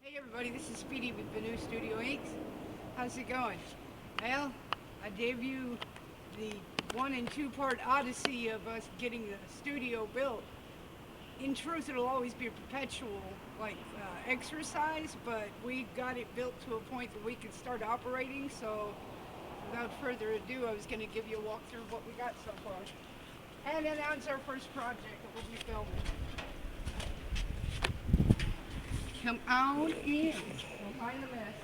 Hey everybody, this is Speedy with Banu Studio Inc. How's it going? Well, I gave you the 1 and 2 part odyssey of us getting the studio built. In truth, it'll always be a perpetual exercise, but we got it built to a point that we could start operating. So, without further ado, I was going to give you a walkthrough of what we got so far, and announce our first project that we'll be filming. Come on in. Don't mind the mess.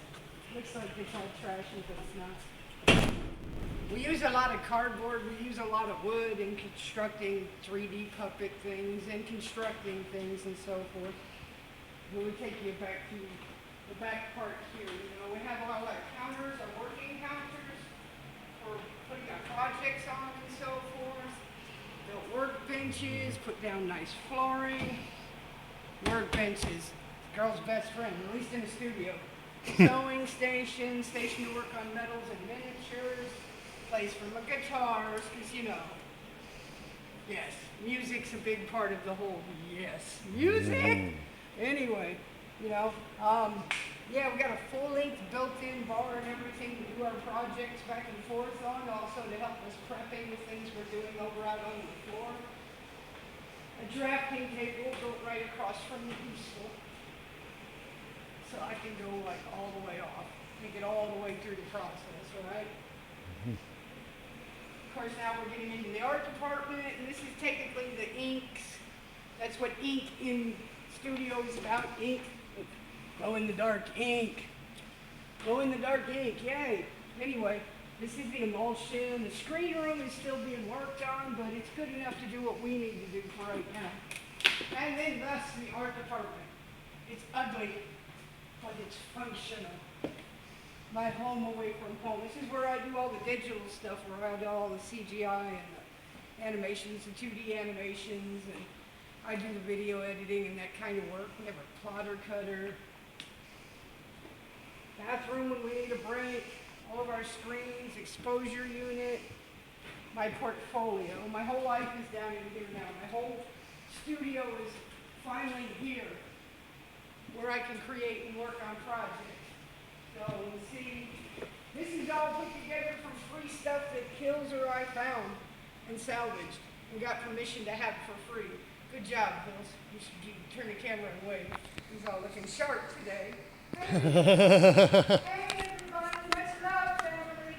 Looks like it's all trashy, but it's not. We use a lot of cardboard. We use a lot of wood in constructing 3D puppet things and constructing things and so forth. We'll take you back to the back part here. We have all our counters, our working counters for putting our projects on and so forth. Built workbenches, put down nice flooring. Workbenches, girl's best friend, at least in the studio. Sewing station, station to work on metals and miniatures, place for my guitars, because yes, music's a big part of the whole, yes, music! Anyway, yeah, we got a full-length built-in bar and everything to do our projects back and forth on, also to help us prepping the things we're doing over out on the floor. A drafting table built right across from the easel, so I can go all the way off, take it all the way through the process, right? Of course, now we're getting into the art department, and this is technically the inks. That's what ink in studio is about, ink. Glow in the dark ink. Glow in the dark ink, yay. Anyway, this is the emulsion. The screen room is still being worked on, but it's good enough to do what we need to do for right now. And then thus the art department. It's ugly, but it's functional. My home away from home. This is where I do all the digital stuff, where I do all the CGI and the animations, the 2D animations, and I do the video editing and that kind of work. We have a plotter cutter. Bathroom when we need a break. All of our screens, exposure unit, my portfolio. My whole life is down in here now. My whole studio is finally here, where I can create and work on projects. So you see, this is all put together from free stuff that Kills or I found and salvaged and got permission to have for free. Good job, Hills. You should turn the camera and wave. He's all looking sharp today. Hey everybody, what's up, family?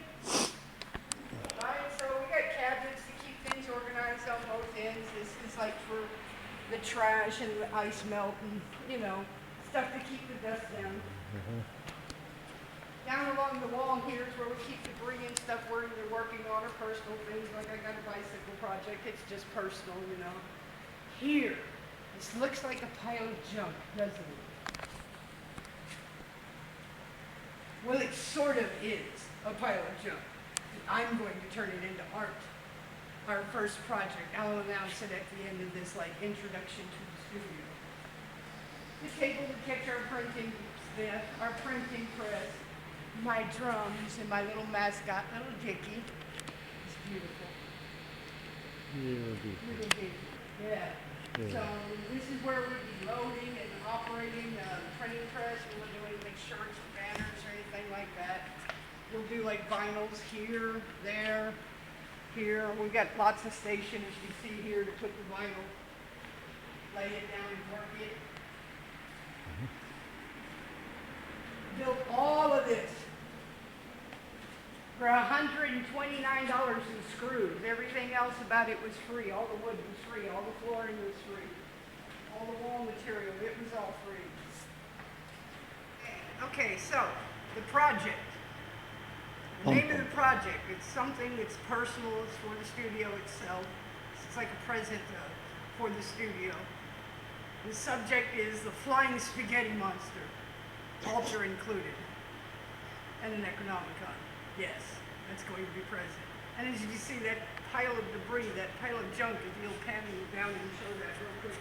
Right, so we got cabinets to keep things organized on both ends. This is like for the trash and the ice melt and, stuff to keep the dust down. Down along the wall here is where we keep debris and stuff we're either working on or personal things. Like I got a bicycle project, it's just personal, Here, this looks like a pile of junk, doesn't it? Well, it sort of is a pile of junk. I'm going to turn it into art. Our first project. I'll announce it at the end of this, introduction to the studio. The table to catch our printing stuff, our printing press, my drums, and my little mascot, little Dickie. It's beautiful. Little Dickie. Yeah. So this is where we'll be loading and operating the printing press. We're doing shirts or banners or anything like that. We'll do vinyls here, there, here. We've got lots of stations you see here to put the vinyl, lay it down and work it. Built all of this for $129 in screws. Everything else about it was free. All the wood was free. All the flooring was free. All the wall material, it was all free. Okay, so the project. The name of the project, it's something that's personal. It's for the studio itself. It's like a present for the studio. The subject is the Flying Spaghetti Monster. Altar included. And an Necronomicon. Yes, that's going to be present. And as you can see, that pile of debris, that pile of junk, if you'll pan me down and show that real quick.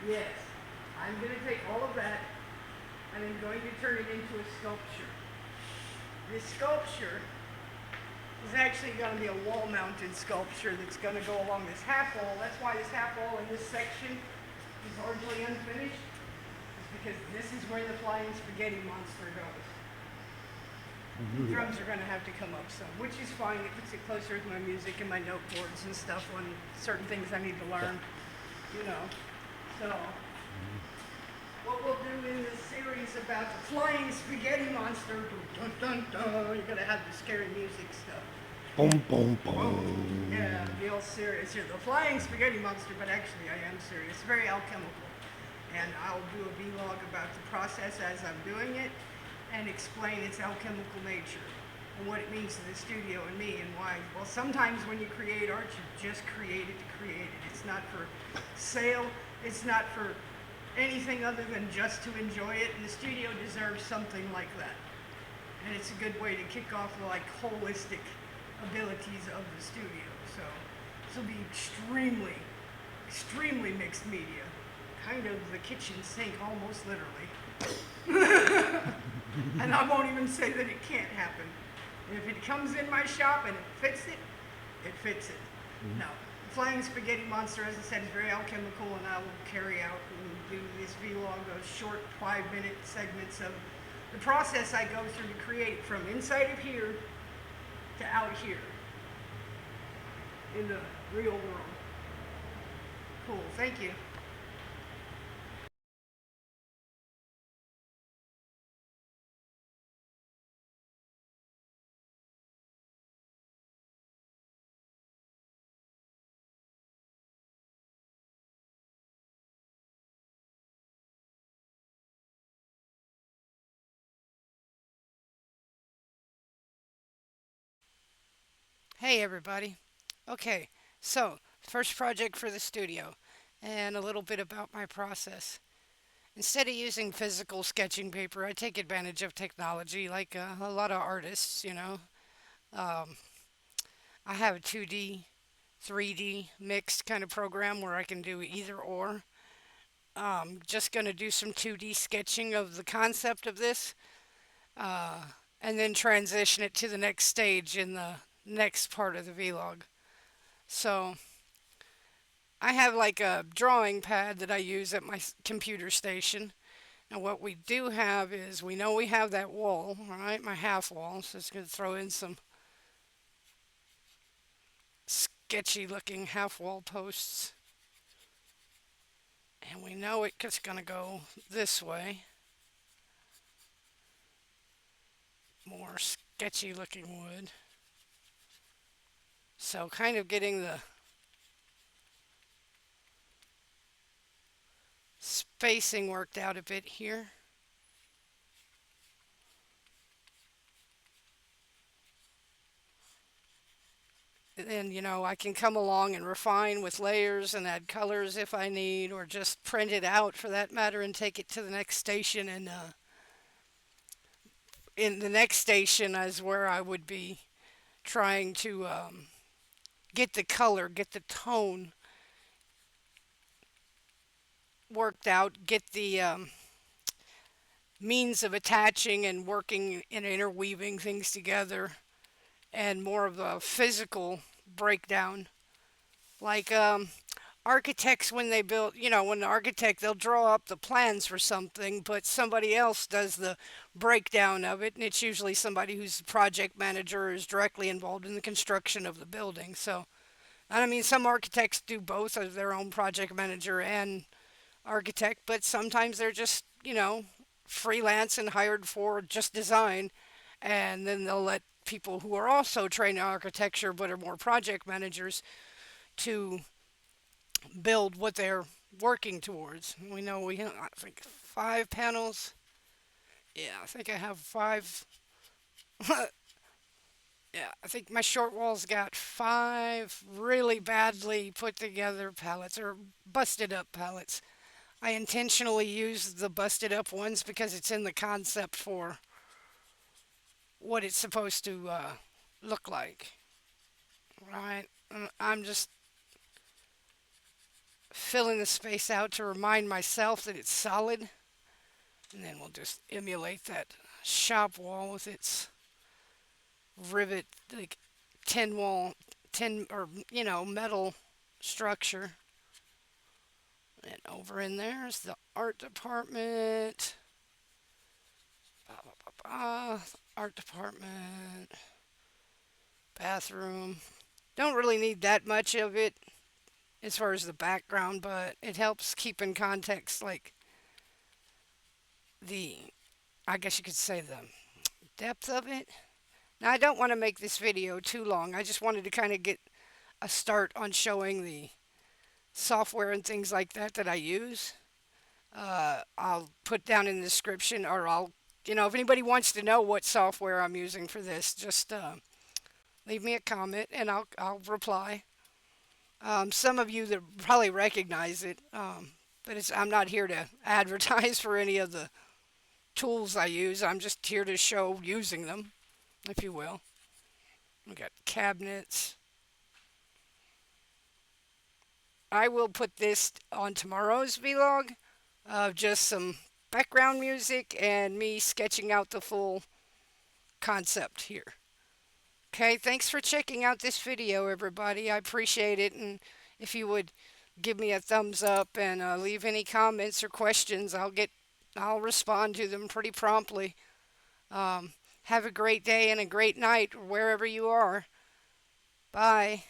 Yes, I'm going to take all of that and I'm going to turn it into a sculpture. This sculpture is actually going to be a wall-mounted sculpture that's going to go along this half wall. That's why this half wall in this section is largely unfinished is because this is where the flying spaghetti monster goes. The drums are going to have to come up some, which is fine. It puts it closer with my music and my note boards and stuff on certain things I need to learn, you know. So, what we'll do in this series about the flying spaghetti monster, dun, dun, dun, dun, you're going to have the scary music stuff. Boom, boom, Whoa. boom. Yeah, be all serious here. The flying spaghetti monster, but actually I am serious. Very alchemical. And I'll do a vlog about the process as I'm doing it and explain its alchemical nature and what it means to the studio and me and why. Well, sometimes when you create art, you just create it to create it. It's not for sale. It's not for anything other than just to enjoy it. And the studio deserves something like that. And it's a good way to kick off the like holistic abilities of the studio. So this will be extremely, extremely mixed media. Kind of the kitchen sink, almost literally. And I won't even say that it can't happen. If it comes in my shop and it fits it, it fits it. No. Flying Spaghetti Monster, as I said, is very alchemical, and I will carry out and do this vlog of short 5-minute segments of the process I go through to create from inside of here to out here in the real world. Cool, thank you. Hey everybody. Okay, so first project for the studio and a little bit about my process. Instead of using physical sketching paper, I take advantage of technology like a lot of artists, you know. Um, I have a 2D, 3D mixed kind of program where I can do either or. Just going to do some 2D sketching of the concept of this uh, and then transition it to the next stage in the next part of the vlog. So I have like a drawing pad that I use at my computer station. And what we do have is we know we have that wall, all right, my half wall. So it's going to throw in some sketchy looking half wall posts. And we know it's going to go this way. More sketchy looking wood. So kind of getting the spacing worked out a bit here. And I can come along and refine with layers and add colors if I need, or just print it out for that matter and take it to the next station. And in the next station is where I would be trying to get the color, get the tone worked out, get the means of attaching and working and interweaving things together, and more of a physical breakdown. Like architects, when they build, when the architect, they'll draw up the plans for something, but somebody else does the breakdown of it, and it's usually somebody who's the project manager or is directly involved in the construction of the building. So, and I mean, some architects do both as their own project manager and architect, but sometimes they're just, freelance and hired for just design, and then they'll let people who are also trained in architecture but are more project managers to build what they're working towards. We know we have, I think, 5 panels. Yeah, I think I have five. Yeah, I think my short wall's got 5 really badly put together pallets or busted up pallets. I intentionally use the busted up ones because it's in the concept for what it's supposed to look like, right? And I'm just filling the space out to remind myself that it's solid, and then we'll just emulate that shop wall with its rivet, like tin wall, tin or metal structure. And over in there is the art department. Art department. Bathroom. Don't really need that much of it as far as the background, but it helps keep in context, like the, I guess you could say, the depth of it. Now, I don't want to make this video too long. I just wanted to kind of get a start on showing the software and things like that that I use. I'll put down in the description, or if anybody wants to know what software I'm using for this, just leave me a comment and I'll reply. Some of you that probably recognize it, but I'm not here to advertise for any of the tools I use. I'm just here to show using them, if you will. We got cabinets. I will put this on tomorrow's vlog of just some background music and me sketching out the full concept here. Okay, thanks for checking out this video, everybody. I appreciate it, and if you would give me a thumbs up and leave any comments or questions, I'll respond to them pretty promptly. Have a great day and a great night wherever you are. Bye.